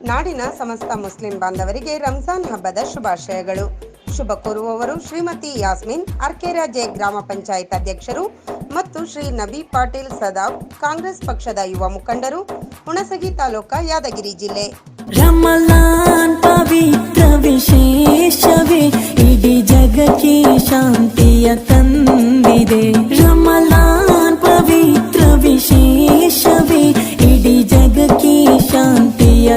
ನಾಡಿನ ಸಮಸ್ತ ಮುಸ್ಲಿಂ ಬಾಂಧವರಿಗೆ ರಂಜಾನ್ ಹಬ್ಬದ ಶುಭಾಶಯಗಳು. ಶುಭ ಕೋರುವವರು ಶ್ರೀಮತಿ ಯಾಸ್ಮಿನ್ ಅರ್ಕೆರಾ ಜೆ ಗ್ರಾಮ ಪಂಚಾಯತ್ ಅಧ್ಯಕ್ಷರು ಮತ್ತು ಶ್ರೀ ನಬಿ ಪಾಟೀಲ್ ಸದಾಬ್ ಕಾಂಗ್ರೆಸ್ ಪಕ್ಷದ ಯುವ ಮುಖಂಡರು, ಹುಣಸಗಿ ತಾಲೂಕಾ, ಯಾದಗಿರಿ ಜಿಲ್ಲೆ. ರಮಲಾನ್ ಪವಿತ್ರ ವಿಶೇಷವೇ ಇಡೀ ಜಗಕ್ಕೆ ಶಾಂತಿಯ ತಂದಿದೆ. ರಮಲಾನ್ ಪವಿತ್ರ ವಿಶೇಷವೇ ಇಡೀ ಜಗಕ್ಕೆ ಶಾಂತಿಯ